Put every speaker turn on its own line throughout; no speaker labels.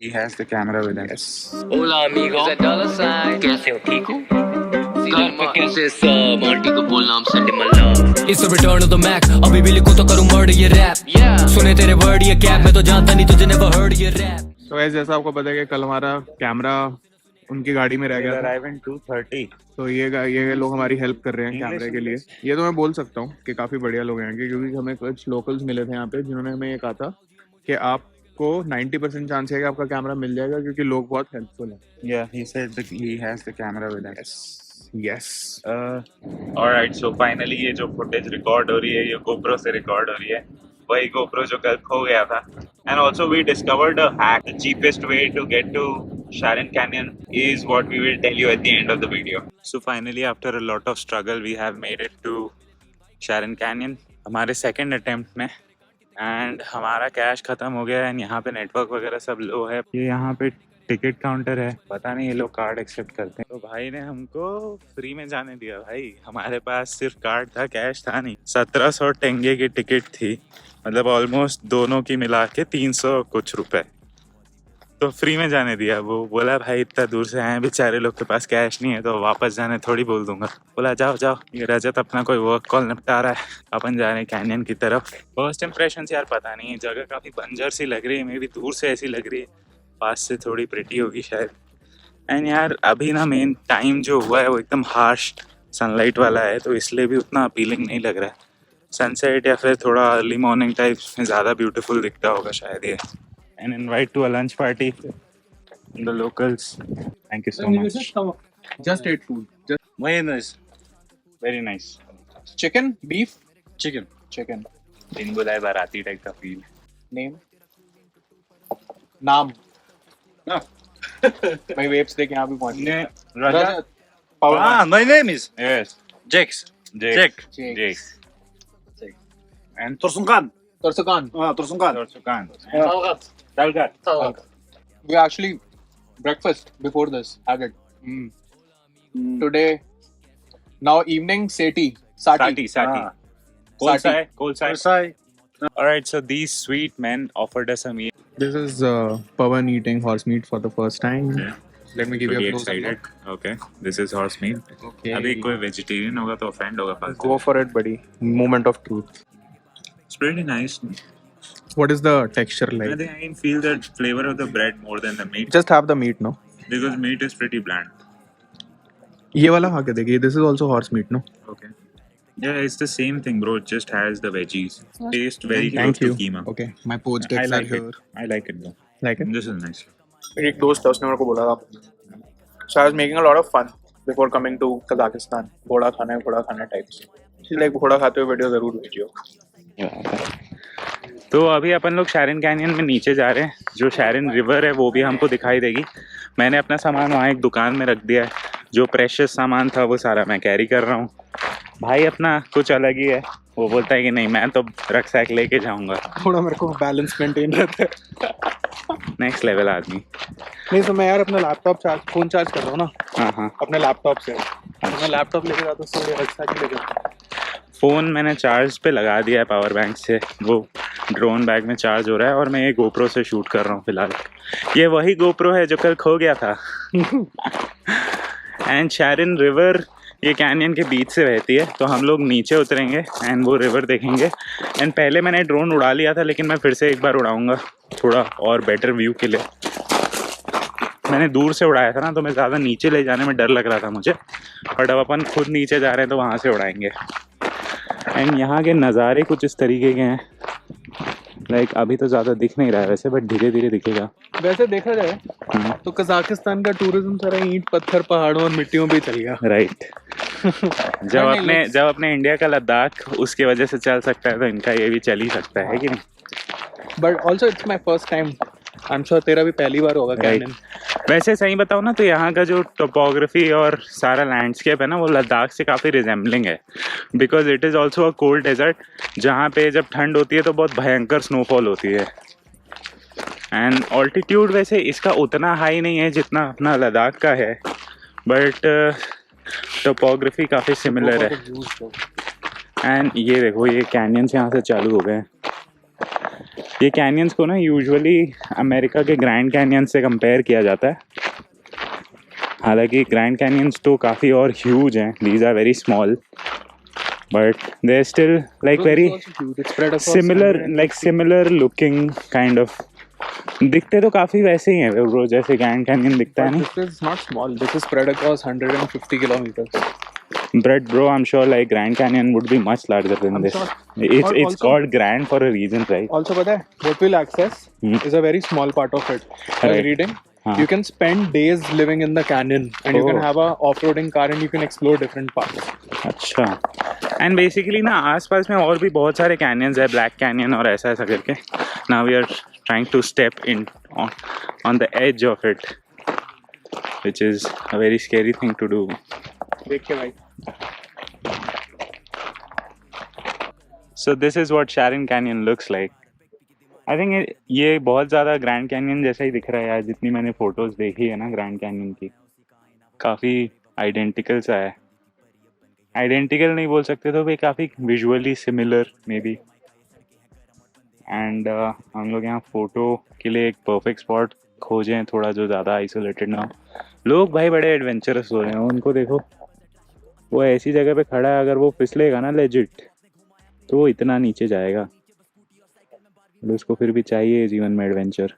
He has the camera with him.
Yes.
Hola amigo, कैसे हो ठीक हो? घर पे कैसे सब आंटी को बोलना I'm sending my love.
It's the return of the Mac. अभी भी लिखूं तो करूं murder ये rap. सुने तेरे word ये cap मैं तो जानता नहीं तुझे never heard ये rap.
तो वैसे जैसा आपको पता है कि कल हमारा कैमरा उनकी गाड़ी में रह गया था।
Arrive in 2:30.
तो ये लोग हमारी हेल्प कर रहे हैं कैमरे के लिए। ये तो मैं बोल सकता हूँ कि काफ़ी बढ़िया लोग हैं क्योंकि हमें कुछ लोकल्स मिले थे यहाँ पे जिन्होंने हमें ये कहा था कि आपको 90% चांस है कि आपका कैमरा मिल जाएगा क्योंकि लोग बहुत हेल्पफुल हैं।
Yeah, he said that he has the camera with him.
Yes.
Alright, so finally ये जो footage record हो रही है ये GoPro से record हो रही है, वही GoPro जो कल खो गया था. And also we discovered a hack. The cheapest way to get to Charyn Canyon is what we will tell you at the end of the video. So finally after a lot of struggle we have made it to Charyn Canyon. हमारे second attempt में and हमारा cash खत्म हो गया and यहाँ पे network वगैरह सब लो है. ये यहाँ पे टिकट काउंटर है, पता नहीं ये लोग कार्ड एक्सेप्ट करते हैं. तो भाई ने हमको फ्री में जाने दिया. भाई हमारे पास सिर्फ कार्ड था, कैश था नहीं. 1700 टेंगे की टिकट थी, मतलब ऑलमोस्ट दोनों की मिला के 300 कुछ रुपए. तो फ्री में जाने दिया. वो बोला भाई इतना दूर से आए बेचारे लोग के पास कैश नहीं है तो वापस जाने थोड़ी बोल दूंगा. बोला जाओ जाओ. ये रजत अपना कोई वर्क कॉल निपटा रहा है, अपन जा रहे हैं कैनियन की तरफ. फर्स्ट इंप्रेशन यार पता नहीं, जगह काफ़ी बंजर सी लग रही है. मे भी दूर से ऐसी लग रही है, पास से थोड़ी प्रिटी होगी शायद. एंड यार अभी ना मेन टाइम जो हुआ है वो एकदम हार्श सनलाइट वाला है तो इसलिए भी उतना अपीलिंग नहीं लग रहा है. सनसेट या फिर थोड़ा अर्ली मॉर्निंग टाइप में ज़्यादा ब्यूटीफुल दिखता होगा शायद ये. And invite to a lunch party the locals. Thank you so much.
Just ate food. Just
mayonnaise. Very nice.
chicken, beef,
chicken.
chicken.
दिन बुलाए बाराती टाइप का फील.
Name. नाम. भाई वेब्स देख यहाँ पे पहुँचे.
रजत.
My name is
Yes.
Jax.
Jake.
Jake.
Jake. And
Tursunkan.
Tursukan.
Tursunkan.
Tursukan.
Talgat.
We actually breakfast before this. Had it. Today. Now evening sati.
Sati.
Sati.
Kolsai. Alright, so these sweet men offered us a meal.
This is Pawan eating horse meat for the first time.
Yeah.
Let me give you a
Pretty
close
excited. Okay, this is horse meat.
Okay.
अभी कोई vegetarian होगा तो offend होगा first.
Go for it, buddy. Moment of truth.
It's pretty nice.
What is the texture
I
like?
think I can feel the flavor of the bread more than the meat
Just have the meat, no?
because meat is pretty bland.
ये वाला खा के देखिए. This is also horse meat, no?
Okay. Yeah, it's the same thing, bro. It just has the veggies. Taste very
Thank
close
you.
to keema.
Okay, my poach
I
decks are
like
here.
it. I like it though.
Like it?
This is nice.
एक दोस्त है उसने मेरे को बोला था. So I was making a lot of fun before coming to Kazakhstan. घोड़ा खाना है types. इसलिए घोड़ा खाते हुए वीडियो जरूर भेजियो.
तो अभी अपन लोग शारिन कैनियन में नीचे जा रहे हैं. जो शारिन रिवर है वो भी हमको दिखाई देगी. मैंने अपना सामान वहाँ एक दुकान में रख दिया है. जो प्रेशियस सामान था वो सारा मैं कैरी कर रहा हूँ. भाई अपना कुछ अलग ही है. वो बोलता है कि नहीं मैं तो रक्सैक लेके जाऊँगा.
थोड़ा मेरे को बैलेंस मेंटेन रहता है.
नेक्स्ट लेवल आदमी.
नहीं तो मैं यार अपना लैपटॉप फोन चार्ज कर रहा हूँ ना.
हाँ.
अपने लैपटॉप से. मैं लैपटॉप लेके जाता हूँ तो रक्सैक लेके जाता हूँ.
फ़ोन मैंने चार्ज पे लगा दिया है पावर बैंक से. वो ड्रोन बैग में चार्ज हो रहा है और मैं ये गोप्रो से शूट कर रहा हूँ फिलहाल. ये वही गोप्रो है जो कल खो गया था. एंड शारिन रिवर ये कैनियन के बीच से बहती है तो हम लोग नीचे उतरेंगे एंड वो रिवर देखेंगे. एंड पहले मैंने ड्रोन उड़ा लिया था लेकिन मैं फिर से एक बार उड़ाऊँगा थोड़ा और बेटर व्यू के लिए. मैंने दूर से उड़ाया था ना तो मैं ज़्यादा नीचे ले जाने में डर लग रहा था मुझे. बट अब अपन खुद नीचे जा रहे हैं तो वहाँ से उड़ाएंगे. एंड यहाँ के नज़ारे कुछ इस तरीके के हैं. लाइक अभी तो ज़्यादा दिख नहीं रहा है वैसे बट धीरे धीरे दिखेगा.
वैसे देखा जाए तो कजाकिस्तान का टूरिज्म सारा ईंट पत्थर पहाड़ों और मिट्टियों पे चल गया.
राइट. जब अपने इंडिया का लद्दाख उसकी वजह से चल सकता है तो इनका ये भी चल ही सकता है कि नहीं.
But also it's my first time. I am sure तेरा भी पहली बार होगा कैनियन.
वैसे सही बताओ ना तो यहाँ का जो टोपोग्राफी और सारा लैंडस्केप है ना वो लद्दाख से काफ़ी रिजेंबलिंग है. Because it is also a cold desert जहाँ पे जब ठंड होती है तो बहुत भयंकर स्नोफॉल होती है. एंड ऑल्टीट्यूड वैसे इसका उतना हाई नहीं है जितना अपना लद्दाख का है बट टोपोग्राफी काफ़ी सिमिलर है. एंड ये देखो ये कैनियंस यहाँ से चालू हो गए हैं. ये कैनियंस को ना यूजुअली अमेरिका के ग्रैंड कैनियन से कंपेयर किया जाता है, हालांकि ग्रैंड कैनियंस तो काफ़ी और ह्यूज हैं. These are very small but they're still like very similar looking kind of. दिखते तो काफी वैसे ही हैं ब्रो, जैसे ग्रैंड कैनियन दिखता है ना.
This is not small. This is spread across 150 kilometers.
But bro, I'm sure like Grand Canyon would be much larger than this. It's
also,
called Grand for a reason, right?
Also, पता है, what we'll access is a very small part of it. I was reading. You can spend days living in the canyon, and you can have a off-roading car, and you can explore different parts.
अच्छा. And basically ना आसपास में और भी बहुत सारे canyons है, Black Canyon और ऐसा ऐसा करके. Now we are trying to step in on the edge of it, which is a very scary thing to do.
देखिए भाई.
So this is what Charyn Canyon looks like. I think ये बहुत ज़्यादा grand canyon जैसा ही दिख रहा है यार, जितनी मैंने फोटोज देखी है ना ग्रैंड कैनियन की, काफ़ी आइडेंटिकल सा है. आइडेंटिकल नहीं बोल सकते तो भाई काफ़ी visually similar may be. And हम लोग यहाँ फ़ोटो के लिए एक परफेक्ट स्पॉट खोजें, थोड़ा जो ज़्यादा आइसोलेटेड ना हो. लोग भाई बड़े एडवेंचरस हो रहे हैं, उनको देखो वो ऐसी जगह पे खड़ा है, अगर वो फिसलेगा ना लेजिट तो वो इतना नीचे जाएगा. तो उसको फिर भी चाहिए जीवन में एडवेंचर.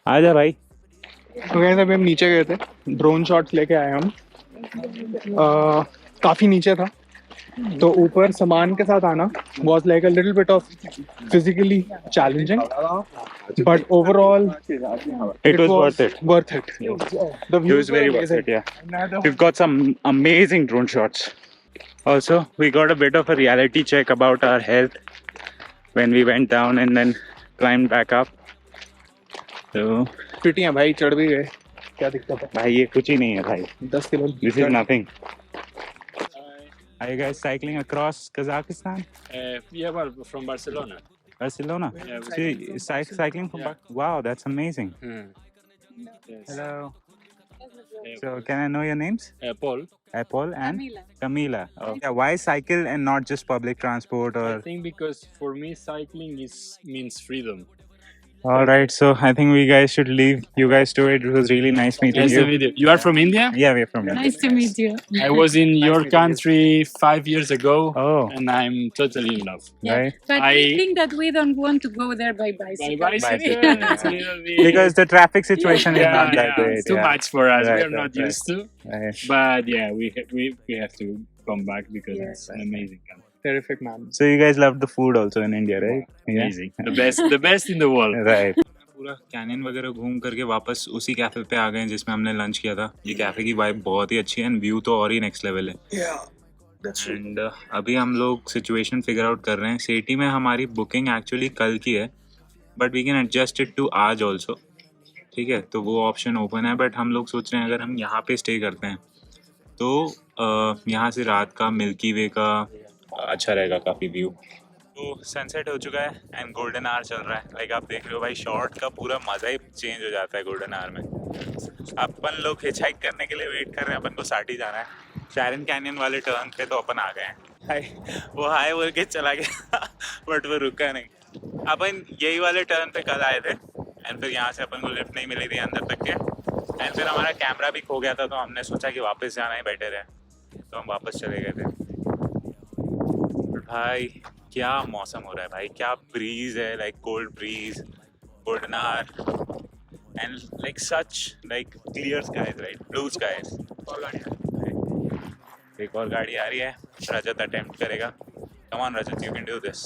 आजा भाई.
तो गाइस अभी हम नीचे गए थे, ड्रोन शॉट्स लेके आए हम. काफ़ी नीचे था, तो ऊपर सामान के साथ आना was like a little bit of physically challenging, but overall
it was worth it.
Worth it. The
It
views
was very
were
worth it,
amazing.
yeah. We've got some amazing drone shots. Also, we got a bit of a reality check about our health when we went down and then climbed back up. So,
फिटी हैं भाई, चढ़ भी गए. क्या दिक्कत है
भाई ये कुछ ही नहीं है भाई.
10 kilo.
This is nothing. Are you guys cycling across Kazakhstan?
Yeah, well, from Barcelona.
Barcelona?
Yeah,
So, cycling from Wow, that's amazing.
Yes.
Hello. So, can I know your names?
Paul.
Paul and Camila. Oh. Yeah, why cycle and not just public transport
I
or?
think because for me cycling means freedom.
All right, so I think we guys should leave. You guys do it. It was really nice meeting
Nice
you.
to meet you. You are from India?
Yeah, we're from India.
Nice to meet you.
I was in your country 5 years ago,
Oh,
and I'm totally in love.
right.
But I think that we don't want to go there by bicycle.
By bicycle, it's a little bit...
Because the traffic situation is not that great.
it's too much for us.
Right,
We are not
right,
used to.
Right.
But yeah, we have to come back because it's an amazing country.
Terrific man.
So you guys love the food also in India, right?
Amazing. The best in the world.
Right. पूरा canyon वगैरह घूम करके वापस उसी cafe पे आ गए जिसमें हमने लंच किया था. ये कैफे की वाइब बहुत ही अच्छी है एंड व्यू तो और ही नेक्स्ट लेवल है. एंड अभी हम लोग सिचुएशन फिगर आउट कर रहे हैं. सिटी में हमारी बुकिंग एक्चुअली कल की है, but we can adjust it to आज ऑल्सो. ठीक है, तो वो ऑप्शन ओपन है. बट हम लोग सोच रहे हैं अगर हम यहाँ पे स्टे करते हैं तो यहाँ से रात का मिल्की वे का अच्छा रहेगा काफ़ी व्यू. तो सनसेट हो चुका है एंड गोल्डन आवर चल रहा है. लाइक आप देख रहे हो भाई, शॉर्ट का पूरा मज़ा ही चेंज हो जाता है गोल्डन आवर में. अपन लोग हिचहाइक करने के लिए वेट कर रहे हैं, अपन को साटी जाना है. शैरन कैनियन वाले टर्न पे तो अपन आ गए हैं. हाय, वो हाय बोल के चला गया बट वो रुका नहीं. अपन यही वाले टर्न पे कल आए थे एंड फिर यहाँ से अपन को लिफ्ट नहीं मिली थी अंदर तक के. एंड फिर हमारा कैमरा भी खो गया था, तो हमने सोचा कि वापस जाना ही बेटर है, तो हम वापस चले गए थे. भाई क्या मौसम हो रहा है भाई, क्या ब्रीज है. Like cold breeze, golden hour and like such like clear skies, right, blue skies. एक और गाड़ी आ रही है. रजत अटेम्प्ट करेगा. Come on Rajat, you can do this.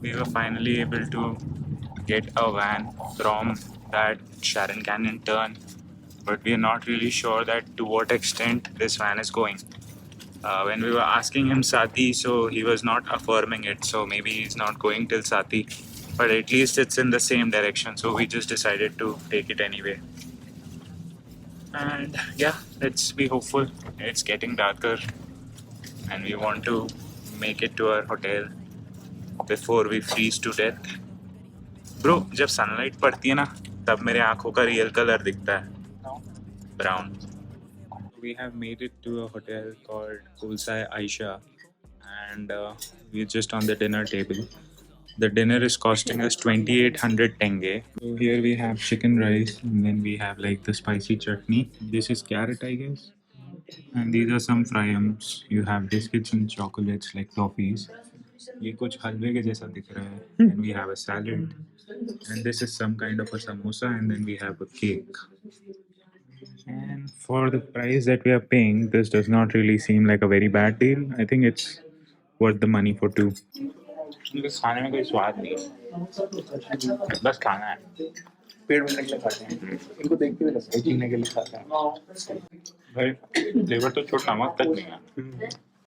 We were finally able to get a van from that Charyn Canyon turn, but we are not really sure that to what extent this van is going. When we were asking him Sati, so he was not affirming it, so maybe he's not going till Sati, but at least it's in the same direction, so we just decided to take it anyway. And yeah, let's be hopeful. It's getting darker and we want to make it to our hotel before we freeze to death. Bro, जब sunlight पड़ती है ना तब मेरे आंखों का real colour दिखता है, brown. we have made it to a hotel called Kulsai Aisha, and we're just on the dinner table. The dinner is costing us 2,800 tenge. So here we have chicken rice, and then we have like the spicy chutney. This is carrot, I guess. And these are some fryams. You have biscuits and chocolates like toffees. ये कुछ हलवे के जैसा दिख रहा है. And we have a salad. And this is some kind of a samosa, and then we have a cake. And for the price that we are paying, this does not really seem like a very bad deal. I think it's worth the money for two. इनके खाने में कोई स्वाद नहीं है, बस खाना है. पेट भरने के लिए खाते हैं. इनको देखते हुए लगता है जीने के लिए खाते हैं. भाई फ्लेवर तो छोटा नमक तक नहीं है.